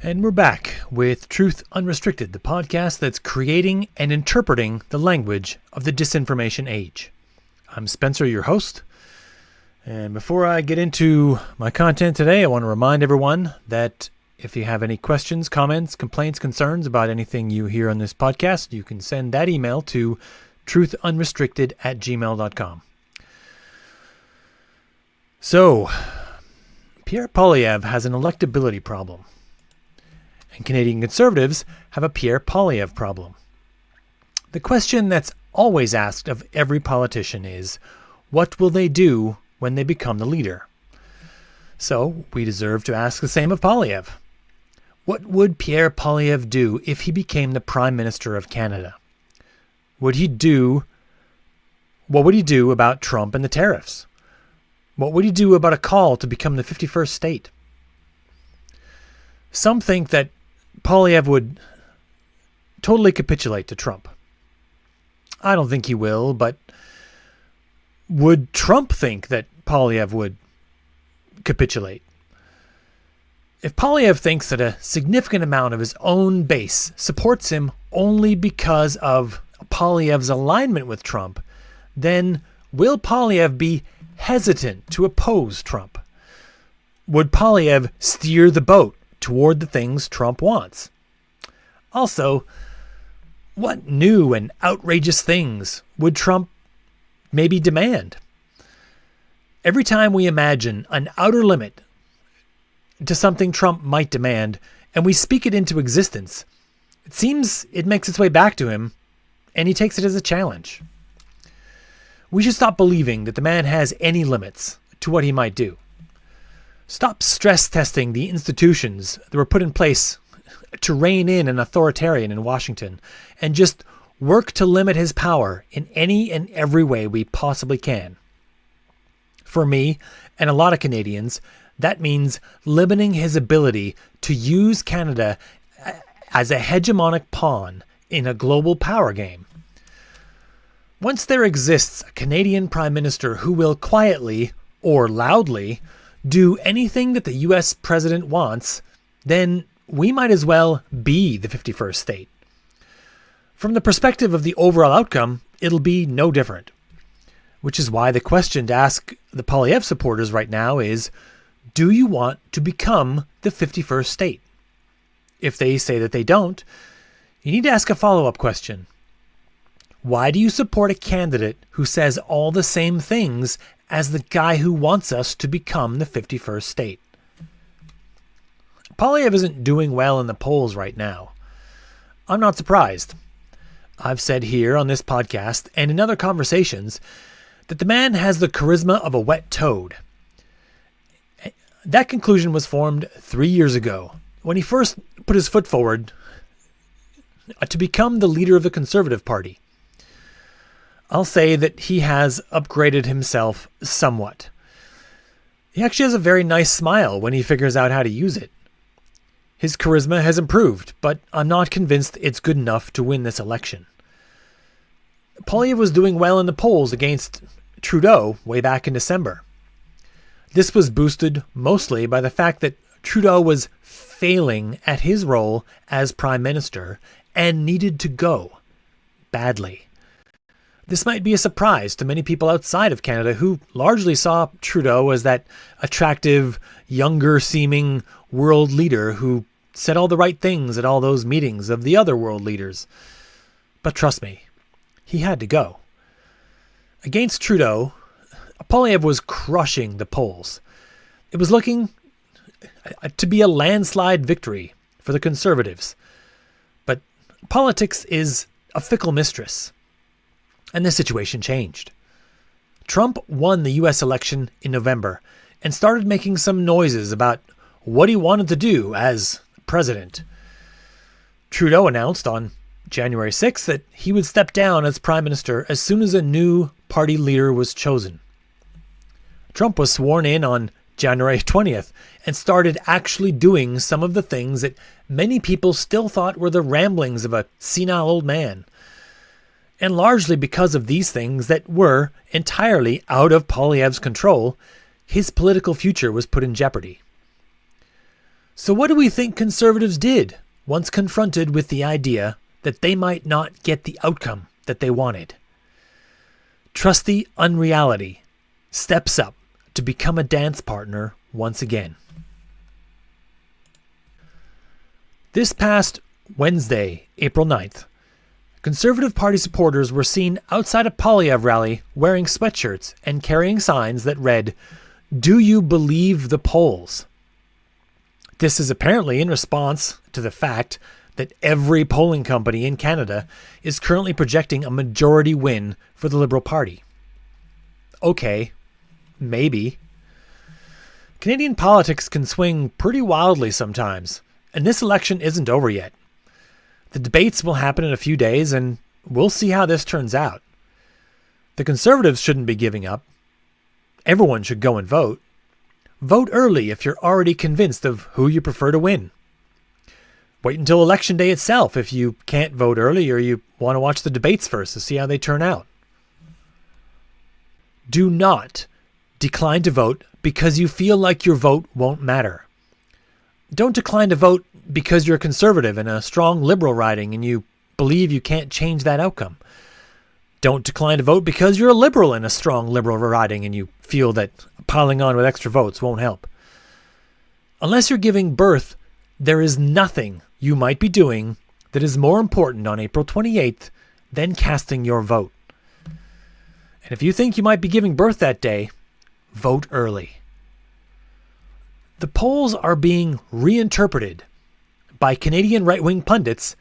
And we're back with Truth Unrestricted, the podcast that's creating and interpreting the language of the disinformation age. I'm Spencer, your host. And before I get into my content today, I want to remind everyone that if you have any questions, comments, complaints, concerns about anything you hear on this podcast, you can send that email to truthunrestricted@gmail.com. So, Pierre Poilievre has an electability problem. And Canadian Conservatives have a Pierre Poilievre problem. The question that's always asked of every politician is, what will they do when they become the leader? So we deserve to ask the same of Poilievre. What would Pierre Poilievre do if he became the Prime Minister of Canada? What would he do about Trump and the tariffs? What would he do about a call to become the 51st state? Some think that Poilievre would totally capitulate to Trump. I don't think he will, but would Trump think that Poilievre would capitulate? If Poilievre thinks that a significant amount of his own base supports him only because of Poilievre's alignment with Trump, then will Poilievre be hesitant to oppose Trump? Would Poilievre steer the boat toward the things Trump wants? Also, what new and outrageous things would Trump maybe demand? Every time we imagine an outer limit to something Trump might demand, and we speak it into existence, it seems it makes its way back to him, and he takes it as a challenge. We should stop believing that the man has any limits to what he might do. Stop stress testing the institutions that were put in place to rein in an authoritarian in Washington, and just work to limit his power in any and every way we possibly can. For me, and a lot of Canadians, that means limiting his ability to use Canada as a hegemonic pawn in a global power game. Once there exists a Canadian Prime Minister who will quietly or loudly do anything that the U.S. president wants, then we might as well be the 51st state. From the perspective of the overall outcome, it'll be no different. Which is why the question to ask the Poilievre supporters right now is, do you want to become the 51st state? If they say that they don't, you need to ask a follow-up question. Why do you support a candidate who says all the same things as the guy who wants us to become the 51st state? Poilievre isn't doing well in the polls right now. I'm not surprised. I've said here on this podcast and in other conversations that the man has the charisma of a wet toad. That conclusion was formed 3 years ago when he first put his foot forward to become the leader of the Conservative Party. I'll say that he has upgraded himself somewhat. He actually has a very nice smile when he figures out how to use it. His charisma has improved, but I'm not convinced it's good enough to win this election. Poilievre was doing well in the polls against Trudeau way back in December. This was boosted mostly by the fact that Trudeau was failing at his role as Prime Minister and needed to go badly. This might be a surprise to many people outside of Canada who largely saw Trudeau as that attractive, younger-seeming world leader who said all the right things at all those meetings of the other world leaders. But trust me, he had to go. Against Trudeau, Poilievre was crushing the polls. It was looking to be a landslide victory for the Conservatives. But politics is a fickle mistress. And the situation changed. Trump won the U.S. election in November and started making some noises about what he wanted to do as president. Trudeau announced on January 6th that he would step down as prime minister as soon as a new party leader was chosen. Trump was sworn in on January 20th and started actually doing some of the things that many people still thought were the ramblings of a senile old man. And largely because of these things that were entirely out of Poilievre's control, his political future was put in jeopardy. So what do we think conservatives did once confronted with the idea that they might not get the outcome that they wanted? Trusty unreality steps up to become a dance partner once again. This past Wednesday, April 9th, Conservative Party supporters were seen outside a Poilievre rally wearing sweatshirts and carrying signs that read, "Do you believe the polls?" This is apparently in response to the fact that every polling company in Canada is currently projecting a majority win for the Liberal Party. Okay, maybe. Canadian politics can swing pretty wildly sometimes, and this election isn't over yet. The debates will happen in a few days, and we'll see how this turns out. The Conservatives shouldn't be giving up. Everyone should go and vote. Vote early if you're already convinced of who you prefer to win. Wait until Election Day itself if you can't vote early or you want to watch the debates first to see how they turn out. Do not decline to vote because you feel like your vote won't matter. Don't decline to vote because you're a conservative in a strong liberal riding and you believe you can't change that outcome. Don't decline to vote because you're a liberal in a strong liberal riding and you feel that piling on with extra votes won't help. Unless you're giving birth, there is nothing you might be doing that is more important on April 28th than casting your vote. And if you think you might be giving birth that day, vote early. The polls are being reinterpreted by Canadian right-wing pundits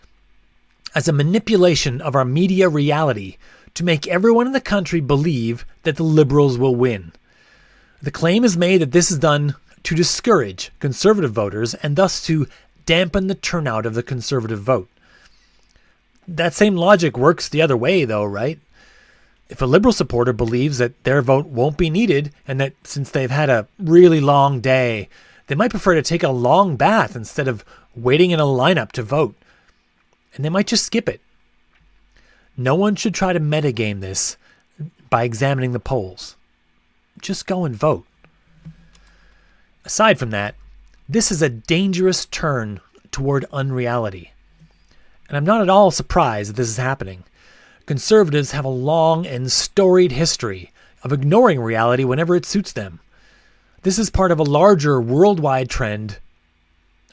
as a manipulation of our media reality to make everyone in the country believe that the Liberals will win. The claim is made that this is done to discourage Conservative voters and thus to dampen the turnout of the Conservative vote. That same logic works the other way, though, right? If a Liberal supporter believes that their vote won't be needed and that since they've had a really long day, they might prefer to take a long bath instead of waiting in a lineup to vote, and they might just skip it. No one should try to metagame this by examining the polls. Just go and vote. Aside from that, this is a dangerous turn toward unreality. And I'm not at all surprised that this is happening. Conservatives have a long and storied history of ignoring reality whenever it suits them. This is part of a larger worldwide trend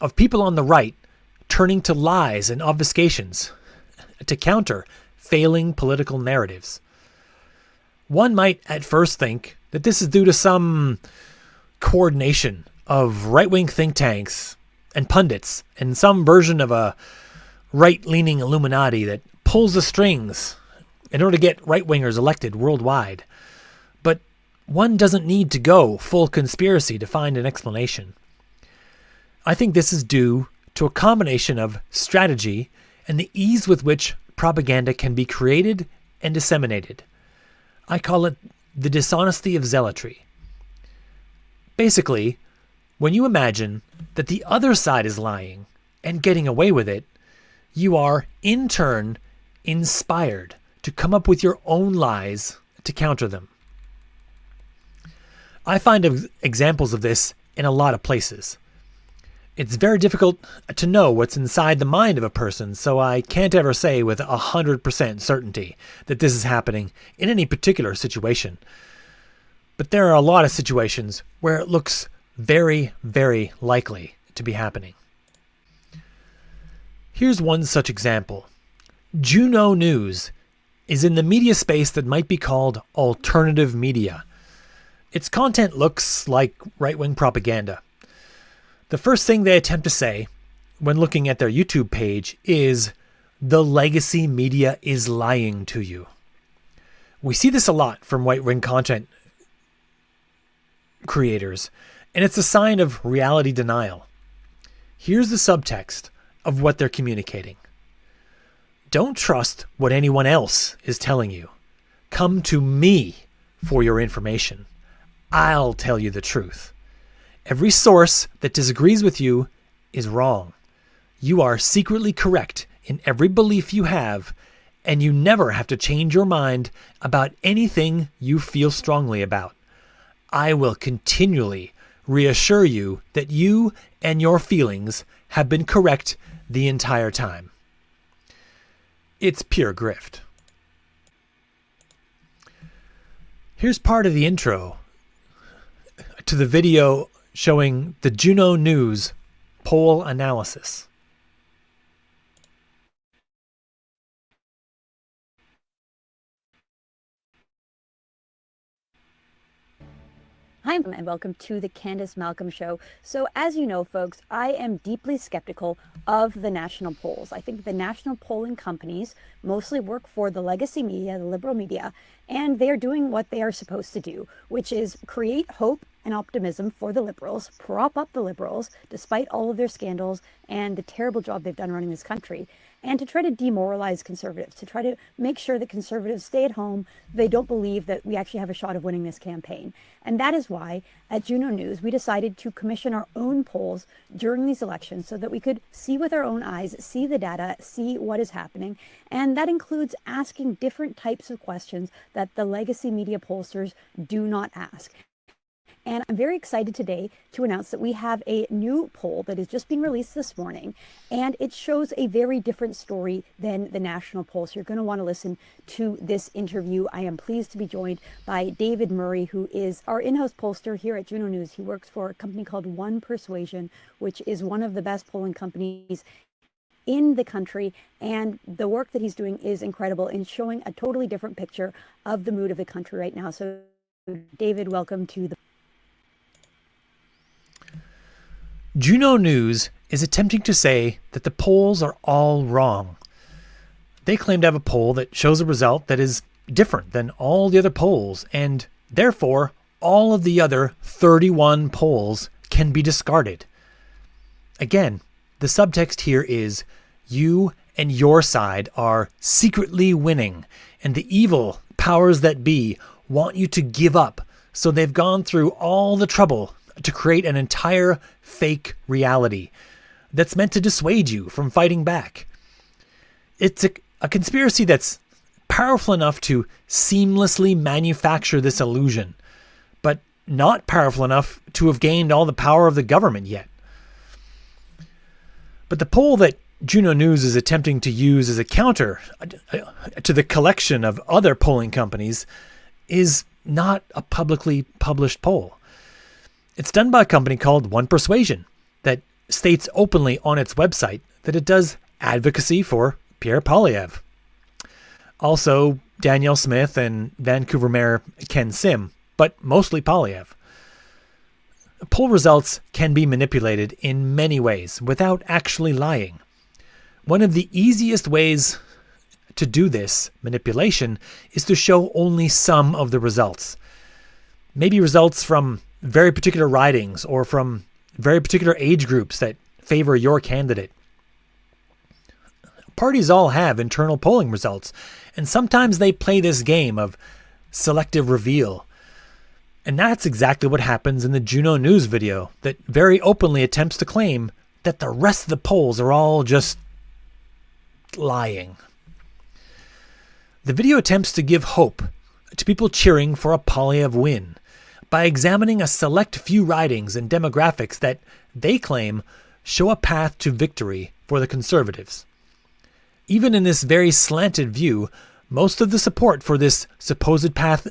of people on the right turning to lies and obfuscations to counter failing political narratives. One might at first think that this is due to some coordination of right-wing think tanks and pundits and some version of a right-leaning Illuminati that pulls the strings in order to get right-wingers elected worldwide. But one doesn't need to go full conspiracy to find an explanation. I think this is due to a combination of strategy and the ease with which propaganda can be created and disseminated. I call it the dishonesty of zealotry. Basically, when you imagine that the other side is lying and getting away with it, you are, in turn, inspired to come up with your own lies to counter them. I find examples of this in a lot of places. It's very difficult to know what's inside the mind of a person, so I can't ever say with 100% certainty that this is happening in any particular situation. But there are a lot of situations where it looks very, very likely to be happening. Here's one such example. Juno News is in the media space that might be called alternative media. Its content looks like right-wing propaganda. The first thing they attempt to say when looking at their YouTube page is, "The legacy media is lying to you." We see this a lot from right-wing content creators, and it's a sign of reality denial. Here's the subtext of what they're communicating. Don't trust what anyone else is telling you. Come to me for your information. I'll tell you the truth. Every source that disagrees with you is wrong. You are secretly correct in every belief you have, and you never have to change your mind about anything you feel strongly about. I will continually reassure you that you and your feelings have been correct the entire time. It's pure grift. Here's part of the intro to the video showing the Juno News poll analysis. Hi, and welcome to the Candace Malcolm Show. So as you know, folks, I am deeply skeptical of the national polls. I think the national polling companies mostly work for the legacy media, the liberal media, and they are doing what they are supposed to do, which is create hope and optimism for the liberals, prop up the liberals, despite all of their scandals and the terrible job they've done running this country, and to try to demoralize conservatives, to try to make sure that conservatives stay at home, they don't believe that we actually have a shot of winning this campaign. And that is why at Juno News, we decided to commission our own polls during these elections so that we could see with our own eyes, see the data, see what is happening. And that includes asking different types of questions that the legacy media pollsters do not ask. And I'm very excited today to announce that we have a new poll that is just being released this morning, and it shows a very different story than the national poll. So you're going to want to listen to this interview. I am pleased to be joined by David Murray, who is our in-house pollster here at Juno News. He works for a company called One Persuasion, which is one of the best polling companies in the country, and the work that he's doing is incredible in showing a totally different picture of the mood of the country right now. So David, welcome to the Juno News is attempting to say that the polls are all wrong. They claim to have a poll that shows a result that is different than all the other polls, and therefore all of the other 31 polls can be discarded. Again, the subtext here is you and your side are secretly winning, and the evil powers that be want you to give up, so they've gone through all the trouble to create an entire fake reality that's meant to dissuade you from fighting back. It's a conspiracy that's powerful enough to seamlessly manufacture this illusion, but not powerful enough to have gained all the power of the government yet. But the poll that Juno News is attempting to use as a counter to the collection of other polling companies is not a publicly published poll. It's done by a company called One Persuasion that states openly on its website that it does advocacy for Pierre Poilievre. Also, Danielle Smith and Vancouver Mayor Ken Sim, but mostly Poilievre. Poll results can be manipulated in many ways without actually lying. One of the easiest ways to do this manipulation is to show only some of the results. Maybe results from very particular ridings or from very particular age groups that favor your candidate. Parties all have internal polling results, and sometimes they play this game of selective reveal. And that's exactly what happens in the Juno News video that very openly attempts to claim that the rest of the polls are all just lying. The video attempts to give hope to people cheering for a Poilievre win by examining a select few ridings and demographics that they claim show a path to victory for the Conservatives. Even in this very slanted view, most of the support for this supposed path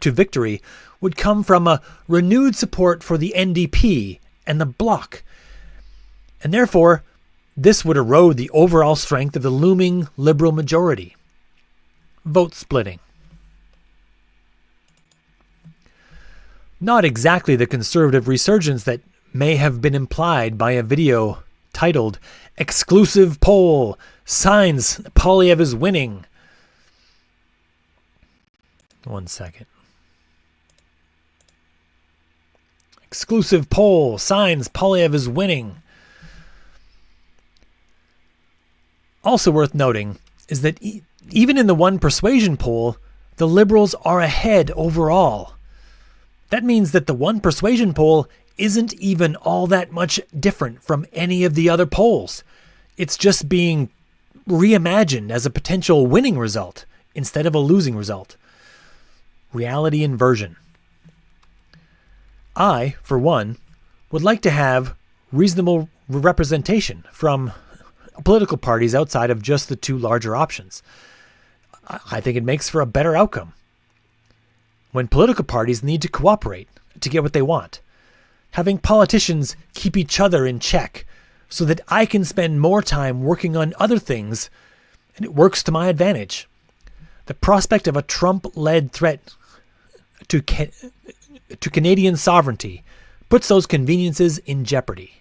to victory would come from a renewed support for the NDP and the Bloc. And therefore, this would erode the overall strength of the looming Liberal majority. Vote splitting. Not exactly the Conservative resurgence that may have been implied by a video titled "Exclusive Poll Signs Poilievre is Winning." One second. Exclusive poll signs Poilievre is winning. Also worth noting is that even in the One Persuasion poll, the Liberals are ahead overall. That means that the One Persuasion poll isn't even all that much different from any of the other polls. It's just being reimagined as a potential winning result instead of a losing result. Reality inversion. I, for one, would like to have reasonable representation from political parties outside of just the two larger options. I think it makes for a better outcome. When political parties need to cooperate to get what they want, having politicians keep each other in check so that I can spend more time working on other things and it works to my advantage. The prospect of a Trump-led threat to Canadian sovereignty puts those conveniences in jeopardy.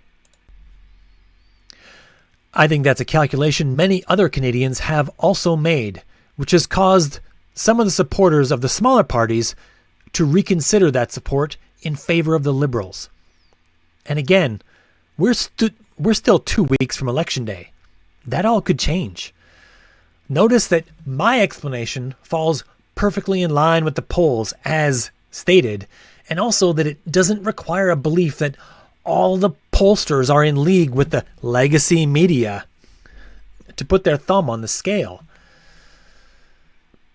I think that's a calculation many other Canadians have also made, which has caused some of the supporters of the smaller parties to reconsider that support in favor of the Liberals. And again, we're still 2 weeks from Election Day. That all could change. Notice that my explanation falls perfectly in line with the polls as stated, and also that it doesn't require a belief that all the pollsters are in league with the legacy media to put their thumb on the scale.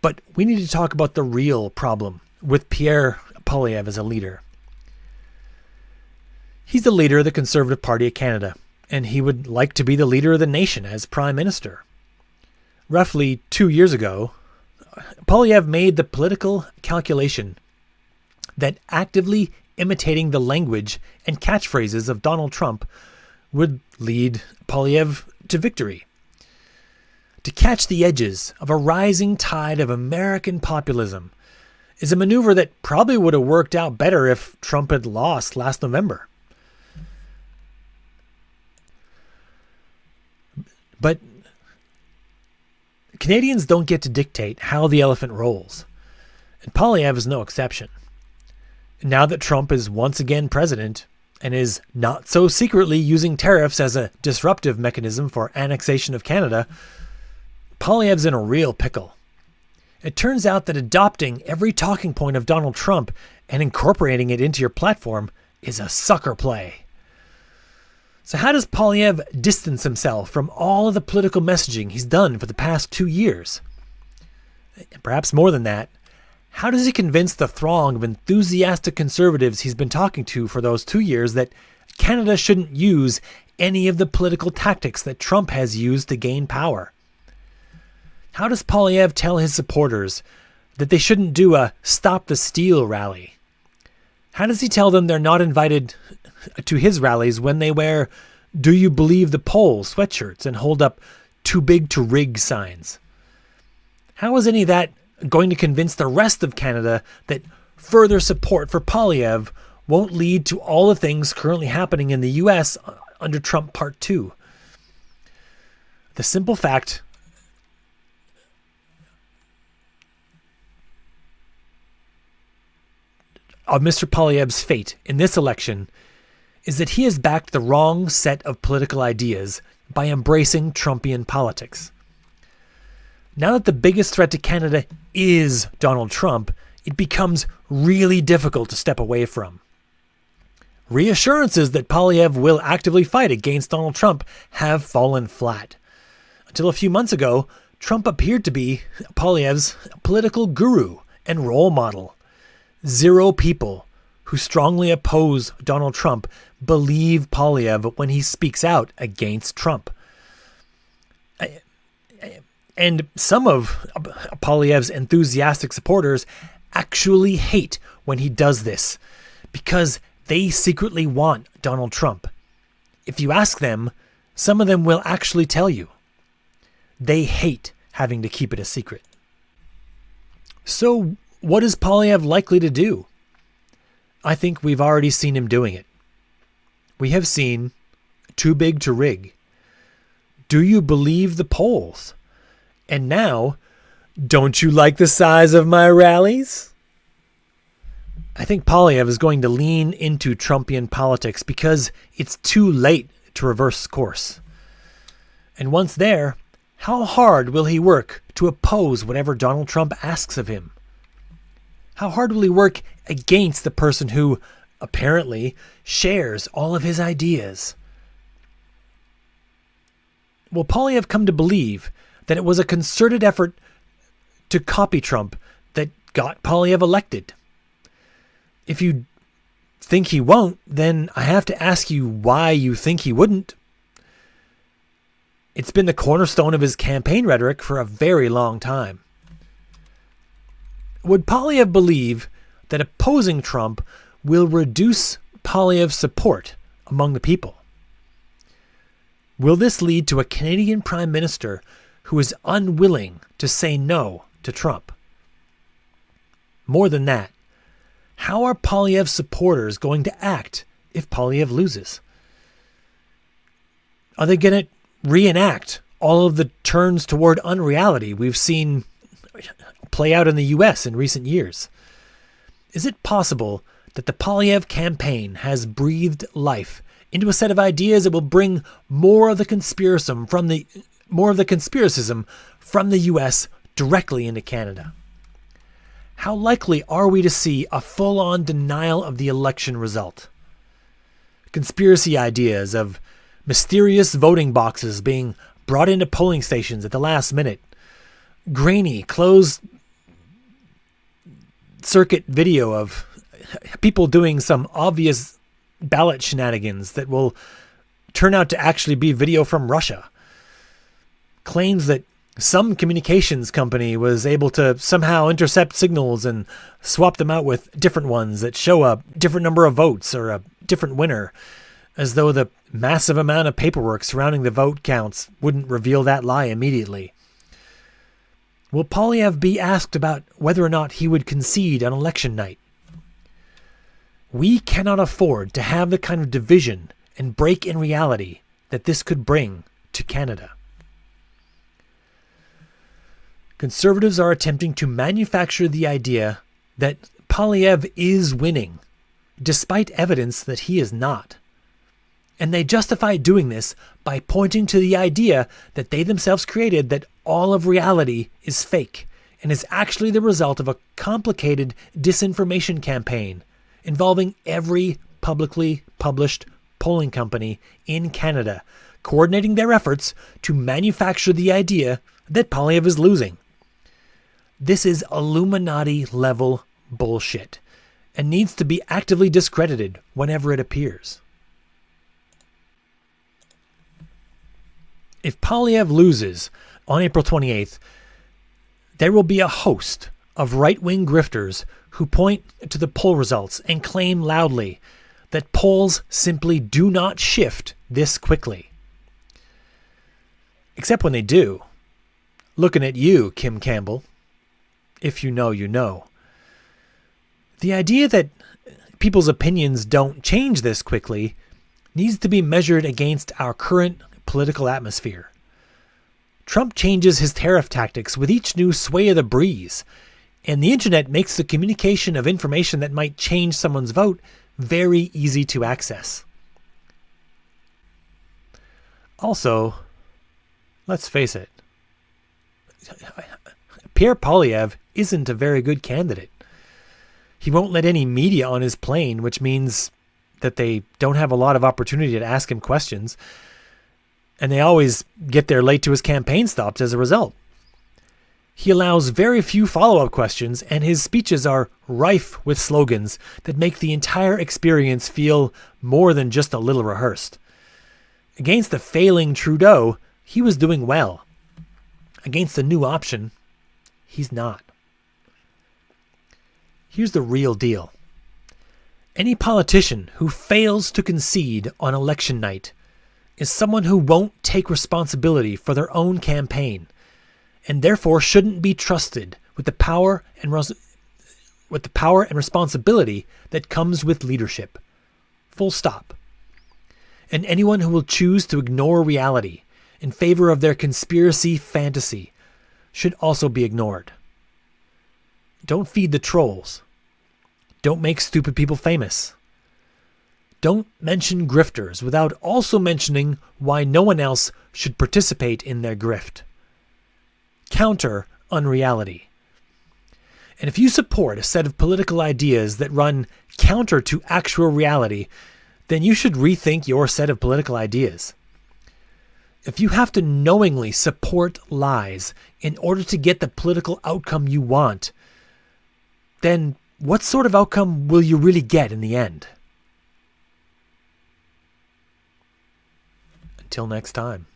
But we need to talk about the real problem with Pierre Poilievre as a leader. He's the leader of the Conservative Party of Canada, and he would like to be the leader of the nation as Prime Minister. Roughly 2 years ago, Poilievre made the political calculation that actively imitating the language and catchphrases of Donald Trump would lead Poilievre to victory. To catch the edges of a rising tide of American populism is a maneuver that probably would have worked out better if Trump had lost last November. But Canadians don't get to dictate how the elephant rolls, and Poilievre is no exception. Now that Trump is once again president and is not so secretly using tariffs as a disruptive mechanism for annexation of Canada, Poilievre's in a real pickle. It turns out that adopting every talking point of Donald Trump and incorporating it into your platform is a sucker play. So how does Poilievre distance himself from all of the political messaging he's done for the past 2 years? And perhaps more than that, how does he convince the throng of enthusiastic conservatives he's been talking to for those 2 years that Canada shouldn't use any of the political tactics that Trump has used to gain power? How does Poilievre tell his supporters that they shouldn't do a Stop the Steal rally? How does he tell them they're not invited to his rallies when they wear Do You Believe the Polls sweatshirts and hold up Too Big to Rig signs? How is any of that going to convince the rest of Canada that further support for Poilievre won't lead to all the things currently happening in the US under Trump Part 2? The simple fact of Mr. Poilievre's fate in this election is that he has backed the wrong set of political ideas by embracing Trumpian politics. Now that the biggest threat to Canada is Donald Trump, it becomes really difficult to step away from. Reassurances that Poilievre will actively fight against Donald Trump have fallen flat. Until a few months ago, Trump appeared to be Poilievre's political guru and role model. 0 people who strongly oppose Donald Trump believe Poilievre when he speaks out against Trump. And some of Poilievre's enthusiastic supporters actually hate when he does this because they secretly want Donald Trump. If you ask them, some of them will actually tell you. They hate having to keep it a secret. So what is Poilievre likely to do? I think we've already seen him doing it. We have seen Too Big to Rig. Do you believe the polls? And now, don't you like the size of my rallies? I think Poilievre is going to lean into Trumpian politics because it's too late to reverse course. And once there, how hard will he work to oppose whatever Donald Trump asks of him? How hard will he work against the person who, apparently, shares all of his ideas? Will Poilievre come to believe that it was a concerted effort to copy Trump that got Poilievre elected? If you think he won't, then I have to ask you why you think he wouldn't. It's been the cornerstone of his campaign rhetoric for a very long time. Would Poilievre believe that opposing Trump will reduce Poilievre's support among the people? Will this lead to a Canadian Prime Minister who is unwilling to say no to Trump? More than that, how are Poilievre's supporters going to act if Poilievre loses? Are they going to reenact all of the turns toward unreality we've seen play out in the U.S. in recent years? Is it possible that the Poilievre campaign has breathed life into a set of ideas that will bring more of the conspiracism from the U.S. directly into Canada? How likely are we to see a full-on denial of the election result? Conspiracy ideas of mysterious voting boxes being brought into polling stations at the last minute, grainy, closed circuit video of people doing some obvious ballot shenanigans that will turn out to actually be video from Russia, claims that some communications company was able to somehow intercept signals and swap them out with different ones that show a different number of votes or a different winner, as though the massive amount of paperwork surrounding the vote counts wouldn't reveal that lie immediately. Will Poilievre be asked about whether or not he would concede on election night? We cannot afford to have the kind of division and break in reality that this could bring to Canada. Conservatives are attempting to manufacture the idea that Poilievre is winning, despite evidence that he is not. And they justify doing this by pointing to the idea that they themselves created, that all of reality is fake and is actually the result of a complicated disinformation campaign involving every publicly published polling company in Canada, coordinating their efforts to manufacture the idea that Poilievre is losing. This is Illuminati-level bullshit and needs to be actively discredited whenever it appears. If Poilievre loses on April 28th, there will be a host of right-wing grifters who point to the poll results and claim loudly that polls simply do not shift this quickly. Except when they do. Looking at you, Kim Campbell. If you know, you know. The idea that people's opinions don't change this quickly needs to be measured against our current political atmosphere. Trump changes his tariff tactics with each new sway of the breeze, and the internet makes the communication of information that might change someone's vote very easy to access. Also, let's face it, Pierre Poilievre isn't a very good candidate. He won't let any media on his plane, which means that they don't have a lot of opportunity to ask him questions, and they always get there late to his campaign stops as a result. He allows very few follow-up questions, and his speeches are rife with slogans that make the entire experience feel more than just a little rehearsed. Against the failing Trudeau, he was doing well. Against the new option, he's not. Here's the real deal. Any politician who fails to concede on election night is someone who won't take responsibility for their own campaign, and therefore shouldn't be trusted with the power and responsibility that comes with leadership. Full stop. And anyone who will choose to ignore reality in favor of their conspiracy fantasy should also be ignored. Don't feed the trolls. Don't make stupid people famous. Don't mention grifters without also mentioning why no one else should participate in their grift. Counter unreality. And if you support a set of political ideas that run counter to actual reality, then you should rethink your set of political ideas. If you have to knowingly support lies in order to get the political outcome you want, then what sort of outcome will you really get in the end? Till next time.